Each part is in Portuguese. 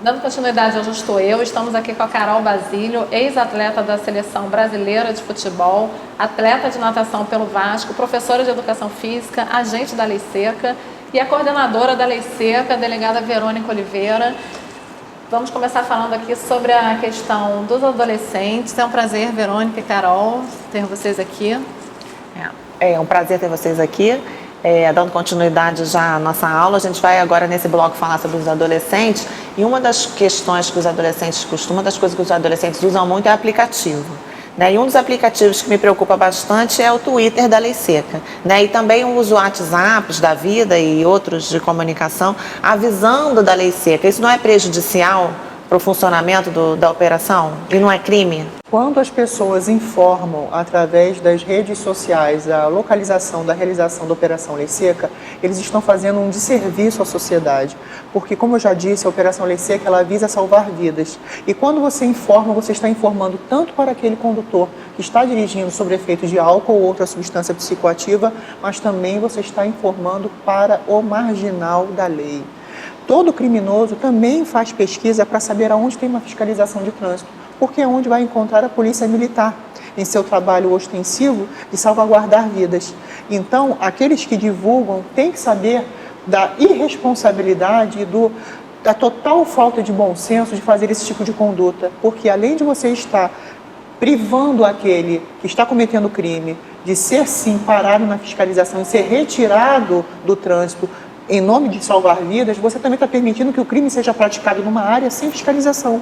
Dando continuidade, hoje estou eu, estamos aqui com a Carol Basílio, ex-atleta da Seleção Brasileira de Futebol, atleta de natação pelo Vasco, professora de Educação Física, agente da Lei Seca e a coordenadora da Lei Seca, a delegada Verônica Oliveira. Vamos começar falando aqui sobre a questão dos adolescentes. É um prazer, Verônica e Carol, ter vocês aqui. É um prazer ter vocês aqui. Dando continuidade já à nossa aula, a gente vai agora nesse bloco falar sobre os adolescentes. E uma das questões que os adolescentes costumam, uma das coisas que os adolescentes usam muito é aplicativo. Né? E um dos aplicativos que me preocupa bastante é o Twitter da Lei Seca. Né? E também os WhatsApps da vida e outros de comunicação avisando da Lei Seca. Isso não é prejudicial para o funcionamento da operação? E não é crime? Quando as pessoas informam através das redes sociais a localização da realização da Operação Lei Seca, eles estão fazendo um desserviço à sociedade. Porque, como eu já disse, a Operação Lei Seca ela visa salvar vidas. E quando você informa, você está informando tanto para aquele condutor que está dirigindo sob efeitos de álcool ou outra substância psicoativa, mas também você está informando para o marginal da lei. Todo criminoso também faz pesquisa para saber aonde tem uma fiscalização de trânsito, porque é onde vai encontrar a polícia militar, em seu trabalho ostensivo de salvaguardar vidas. Então, aqueles que divulgam têm que saber da irresponsabilidade e da total falta de bom senso de fazer esse tipo de conduta, porque além de você estar privando aquele que está cometendo crime de ser sim parado na fiscalização e ser retirado do trânsito, em nome de salvar vidas, você também está permitindo que o crime seja praticado numa área sem fiscalização.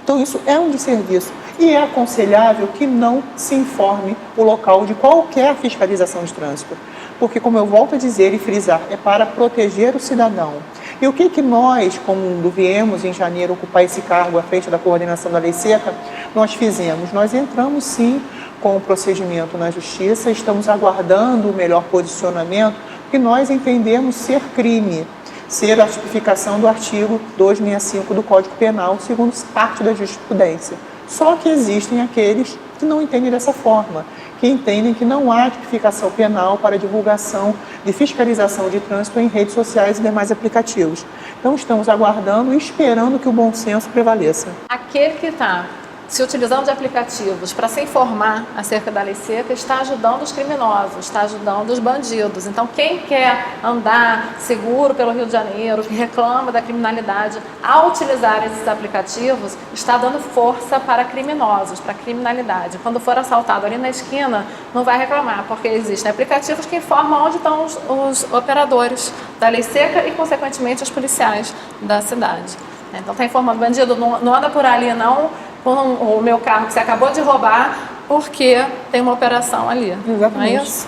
Então isso é um desserviço e é aconselhável que não se informe o local de qualquer fiscalização de trânsito. Porque, como eu volto a dizer e frisar, é para proteger o cidadão. E o que nós, quando viemos em janeiro ocupar esse cargo à frente da coordenação da Lei Seca, nós fizemos? Nós entramos sim com o procedimento na Justiça, estamos aguardando o melhor posicionamento, que nós entendemos ser crime, ser a tipificação do artigo 265 do Código Penal, segundo parte da jurisprudência. Só que existem aqueles que não entendem dessa forma, que entendem que não há tipificação penal para divulgação de fiscalização de trânsito em redes sociais e demais aplicativos. Então estamos aguardando e esperando que o bom senso prevaleça. Aquele que está se utilizando de aplicativos para se informar acerca da Lei Seca está ajudando os criminosos, está ajudando os bandidos. Então, quem quer andar seguro pelo Rio de Janeiro, que reclama da criminalidade, ao utilizar esses aplicativos, está dando força para criminosos, para criminalidade. Quando for assaltado ali na esquina, não vai reclamar, porque existem aplicativos que informam onde estão os operadores da Lei Seca e, consequentemente, os policiais da cidade. Então, está informando, bandido, não anda por ali não, com o meu carro que você acabou de roubar, porque tem uma operação ali. Exatamente. Não é isso?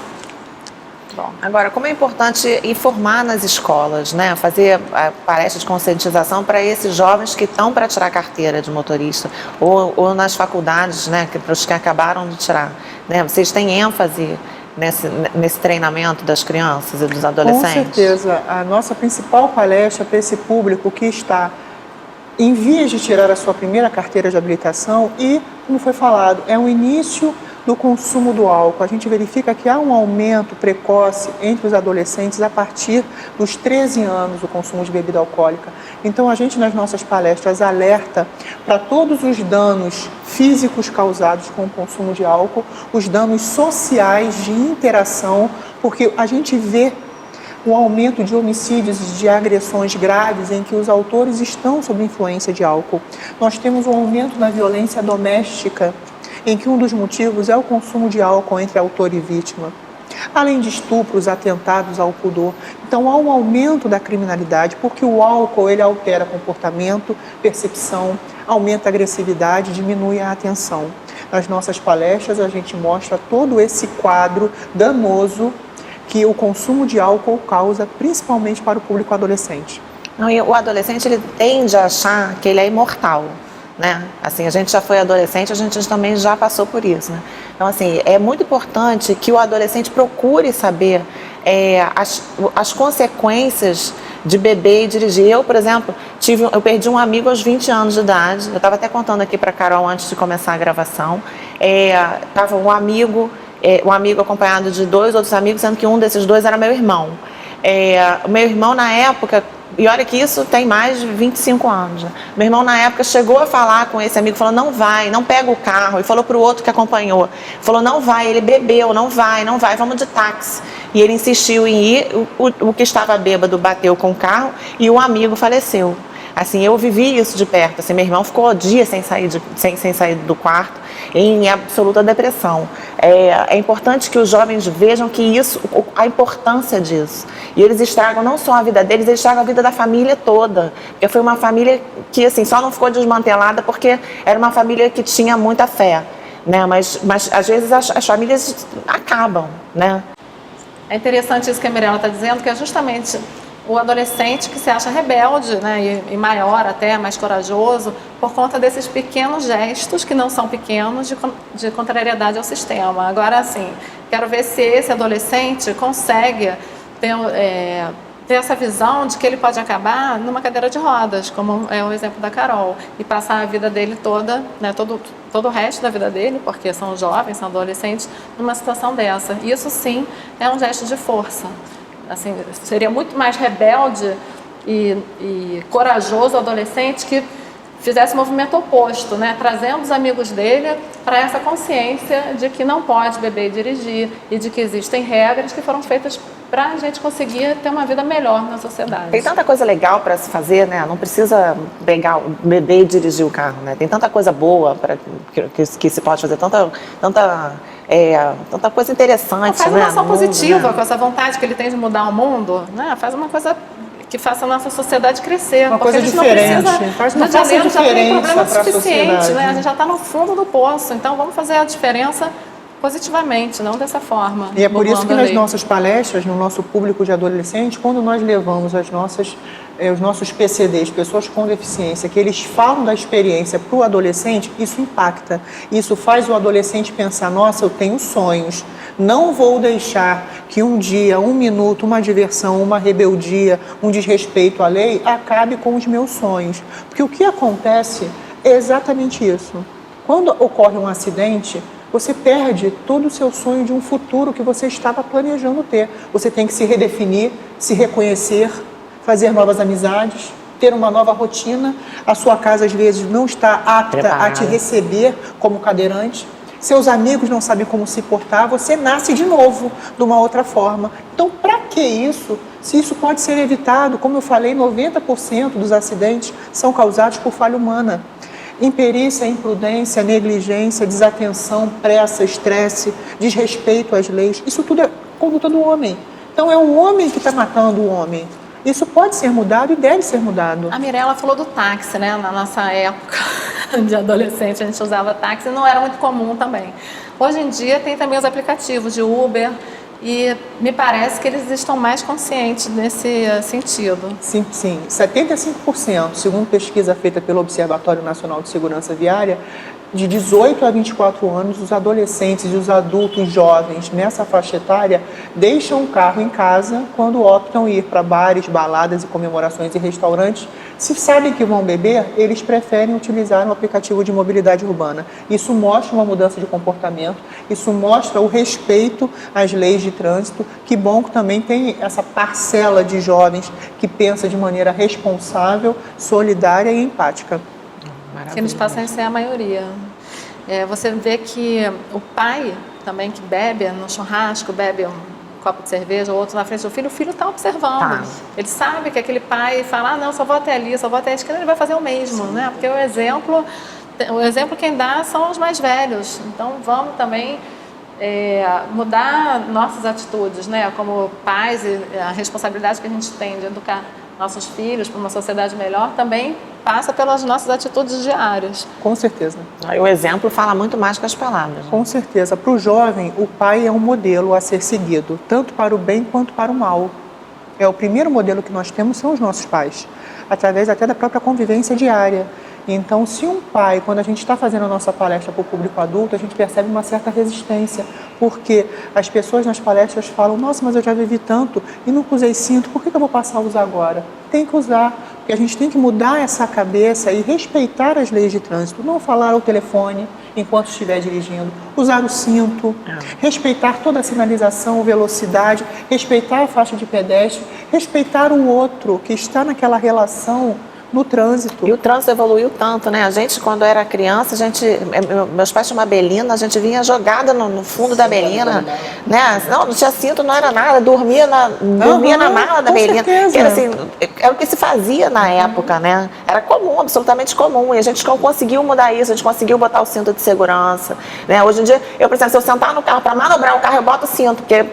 Bom, agora, como é importante informar nas escolas, né? Fazer palestras de conscientização para esses jovens que estão para tirar carteira de motorista, ou nas faculdades, né? Para os que acabaram de tirar. Né? Vocês têm ênfase nesse treinamento das crianças e dos adolescentes? Com certeza. A nossa principal palestra para esse público que está em vias de tirar a sua primeira carteira de habilitação e, como foi falado, é o início do consumo do álcool. A gente verifica que há um aumento precoce entre os adolescentes a partir dos 13 anos do consumo de bebida alcoólica. Então, a gente, nas nossas palestras, alerta para todos os danos físicos causados com o consumo de álcool, os danos sociais de interação, porque a gente vê o aumento de homicídios e de agressões graves em que os autores estão sob influência de álcool. Nós temos um aumento na violência doméstica, em que um dos motivos é o consumo de álcool entre autor e vítima. Além de estupros, atentados ao pudor. Então há um aumento da criminalidade, porque o álcool ele altera comportamento, percepção, aumenta a agressividade, diminui a atenção. Nas nossas palestras a gente mostra todo esse quadro danoso que o consumo de álcool causa, principalmente para o público adolescente. Não, e o adolescente ele tende a achar que ele é imortal, né? Assim, a gente já foi adolescente, a gente também já passou por isso, né? Então, assim, é muito importante que o adolescente procure saber as consequências de beber e dirigir. Eu, por exemplo, eu perdi um amigo aos 20 anos de idade. Eu estava até contando aqui para a Carol antes de começar a gravação. Estava um amigo acompanhado de 2 outros amigos, sendo que um desses 2 era meu irmão. O meu irmão, na época, E olha que isso tem mais de 25 anos. Né? Meu irmão, na época, chegou a falar com esse amigo, falou, não vai, não pega o carro. E falou para o outro que acompanhou. Falou, não vai, ele bebeu, não vai, vamos de táxi. E ele insistiu em ir, o que estava bêbado bateu com o carro e o amigo faleceu. Assim, eu vivi isso de perto. Assim, meu irmão ficou dias sem sair do quarto, em absoluta depressão. É importante que os jovens vejam que isso, a importância disso. E eles estragam não só a vida deles, eles estragam a vida da família toda. Porque foi uma família que assim, só não ficou desmantelada porque era uma família que tinha muita fé. Né? Mas às vezes as famílias acabam. Né? É interessante isso que a Mirella está dizendo, que é justamente o adolescente que se acha rebelde, né, e maior até, mais corajoso, por conta desses pequenos gestos, que não são pequenos, de contrariedade ao sistema. Agora, assim, quero ver se esse adolescente consegue ter essa visão de que ele pode acabar numa cadeira de rodas, como é o exemplo da Carol, e passar a vida dele toda, né, todo o resto da vida dele, porque são jovens, são adolescentes, numa situação dessa. Isso sim é um gesto de força. Assim, seria muito mais rebelde e corajoso o adolescente que fizesse o movimento oposto, né? Trazendo os amigos dele para essa consciência de que não pode beber e dirigir e de que existem regras que foram feitas para a gente conseguir ter uma vida melhor na sociedade. Tem tanta coisa legal para se fazer, né? Não precisa beber e dirigir o carro, né? Tem tanta coisa boa que se pode fazer, tanta coisa interessante. Faz uma ação mundo, positiva, né? Com essa vontade que ele tem de mudar o mundo, né? Faz uma coisa que faça a nossa sociedade crescer. Uma porque coisa a gente diferente. Não precisa, Faz uma já tem problema para a suficiente, sociedade. né? A gente já está no fundo do poço, então vamos fazer a diferença positivamente, não dessa forma. E é por isso que nas lei. nossas palestras, no nosso público de adolescentes, quando nós levamos os nossos PCDs, pessoas com deficiência, que eles falam da experiência para o adolescente, isso impacta. Isso faz o adolescente pensar, nossa, eu tenho sonhos, não vou deixar que um dia, um minuto, uma diversão, uma rebeldia, um desrespeito à lei acabe com os meus sonhos. Porque o que acontece é exatamente isso. Quando ocorre um acidente, você perde todo o seu sonho de um futuro que você estava planejando ter. Você tem que se redefinir, se reconhecer, fazer novas amizades, ter uma nova rotina. A sua casa, às vezes, não está apta a te receber como cadeirante. Seus amigos não sabem como se portar. Você nasce de novo, de uma outra forma. Então, para que isso? Se isso pode ser evitado, como eu falei, 90% dos acidentes são causados por falha humana. Imperícia, imprudência, negligência, desatenção, pressa, estresse, desrespeito às leis, isso tudo é conduta do homem. Então é o homem que está matando o homem. Isso pode ser mudado e deve ser mudado. A Mirella falou do táxi, né? Na nossa época de adolescente a gente usava táxi, não era muito comum também. Hoje em dia tem também os aplicativos de Uber, e me parece que eles estão mais conscientes nesse sentido. Sim, 75%, segundo pesquisa feita pelo Observatório Nacional de Segurança Viária, de 18 a 24 anos, os adolescentes e os adultos jovens nessa faixa etária deixam o carro em casa quando optam ir para bares, baladas e comemorações e restaurantes. Se sabem que vão beber, eles preferem utilizar um aplicativo de mobilidade urbana. Isso mostra uma mudança de comportamento, isso mostra o respeito às leis de trânsito. Que bom que também tem essa parcela de jovens que pensa de maneira responsável, solidária e empática. Que nos passa a ser a maioria. Você vê que o pai também que bebe no churrasco, bebe um copo de cerveja ou outro na frente do filho, o filho está observando. Ele sabe que aquele pai fala, não, só vou até ali, só vou até a esquina, ele vai fazer o mesmo, né? Porque o exemplo quem dá são os mais velhos. Então vamos também mudar nossas atitudes, né? Como pais, e a responsabilidade que a gente tem de educar nossos filhos para uma sociedade melhor também passa pelas nossas atitudes diárias. Com certeza. O exemplo fala muito mais que as palavras. Né? Com certeza. Para o jovem, o pai é um modelo a ser seguido, tanto para o bem quanto para o mal. O primeiro modelo que nós temos são os nossos pais, através até da própria convivência diária. Então, se um pai, quando a gente está fazendo a nossa palestra para o público adulto, a gente percebe uma certa resistência, porque as pessoas nas palestras falam, nossa, mas eu já vivi tanto e nunca usei cinto, por que eu vou passar a usar agora? Tem que usar, porque a gente tem que mudar essa cabeça e respeitar as leis de trânsito, não falar ao telefone enquanto estiver dirigindo, usar o cinto, respeitar toda a sinalização, velocidade, respeitar a faixa de pedestre, respeitar o outro que está naquela relação no trânsito. E o trânsito evoluiu tanto, né? A gente, quando era criança, meus pais tinham uma belina, a gente vinha jogada no fundo da belina, né? Não tinha cinto, não era nada, dormia na mala da belina. Era assim, era o que se fazia na época, né? Era comum, absolutamente comum. E a gente conseguiu mudar isso, a gente conseguiu botar o cinto de segurança, né? Hoje em dia, por exemplo, se eu sentar no carro para manobrar o carro, eu boto o cinto, porque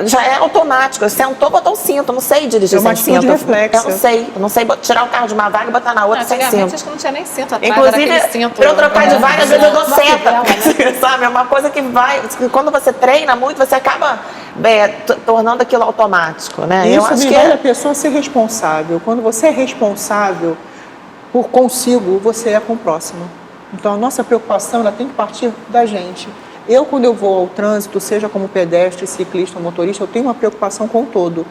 já é automático. Eu sentou, botou o cinto, não sei dirigir sem cinto. Eu não sei tirar o carro de uma vaga e botar na outra sem cinto. Acho que não tinha nem cinto atrás. Inclusive, para eu trocar de vaga, às vezes eu dou seta. Sabe? É uma coisa que quando você treina muito, você acaba tornando aquilo automático, né? Isso me leva a pessoa a ser responsável. Quando você é responsável por consigo, você é com o próximo. Então, a nossa preocupação ela tem que partir da gente. Quando eu vou ao trânsito, seja como pedestre, ciclista ou motorista, eu tenho uma preocupação com o todo,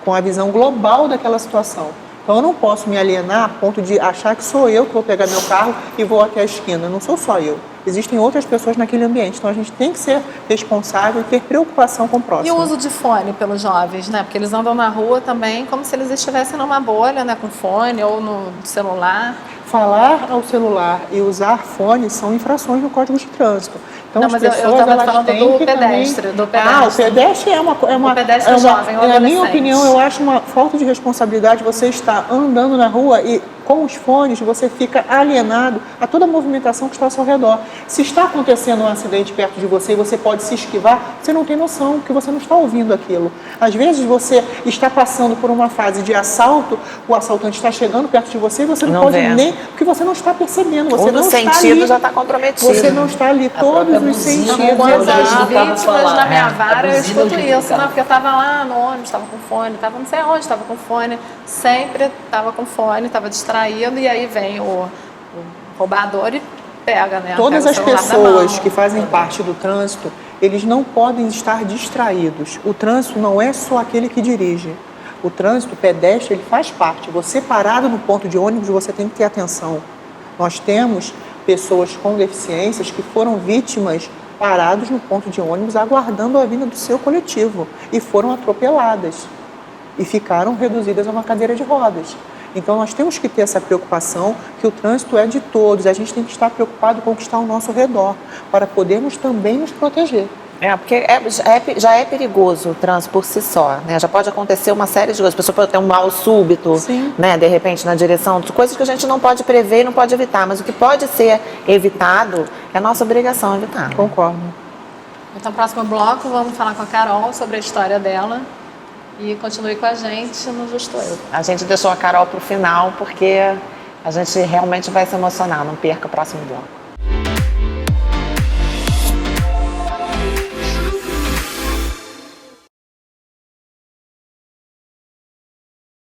com a visão global daquela situação. Então, eu não posso me alienar a ponto de achar que sou eu que vou pegar meu carro e vou até a esquina. Não sou só eu. Existem outras pessoas naquele ambiente. Então, a gente tem que ser responsável e ter preocupação com o próximo. E o uso de fone pelos jovens, né? Porque eles andam na rua também como se eles estivessem numa bolha, né? Com fone ou no celular. Falar ao celular e usar fone são infrações no Código de Trânsito. Então, não, as mas pessoas, eu estava elas falando têm do que pedestre, também... do pedestre. Ah, o pedestre o pedestre jovem, ou na minha adolescente. opinião, eu acho uma falta de responsabilidade você estar andando na rua e com os fones você fica alienado a toda a movimentação que está ao seu redor. Se está acontecendo um acidente perto de você e você pode se esquivar, você não tem noção, porque você não está ouvindo aquilo. Às vezes você está passando por uma fase de assalto, o assaltante está chegando perto de você e você não pode nem... Porque você não está percebendo, você não está ali. O sentido já está comprometido. Você não está ali, todos os sentidos. Quando as vítimas na minha vara, eu escuto isso, não, porque eu estava lá no ônibus, estava com fone, estava não sei onde, estava com fone, sempre estava com fone, estava distraído, e aí vem o roubador e pega, né? Todas as pessoas que fazem parte do trânsito, eles não podem estar distraídos. O trânsito não é só aquele que dirige. O trânsito, o pedestre, ele faz parte. Você parado no ponto de ônibus, você tem que ter atenção. Nós temos pessoas com deficiências que foram vítimas parados no ponto de ônibus aguardando a vinda do seu coletivo e foram atropeladas e ficaram reduzidas a uma cadeira de rodas. Então, nós temos que ter essa preocupação que o trânsito é de todos. A gente tem que estar preocupado com o que está ao nosso redor para podermos também nos proteger. Porque já é perigoso o trânsito por si só, né? Já pode acontecer uma série de coisas. A pessoa pode ter um mal súbito, né? De repente, na direção, coisas que a gente não pode prever e não pode evitar. Mas o que pode ser evitado é nossa obrigação evitar. Concordo. Então, no próximo bloco, vamos falar com a Carol sobre a história dela. E continue com a gente no Justo Eu. A gente deixou a Carol para o final porque a gente realmente vai se emocionar. Não perca o próximo bloco.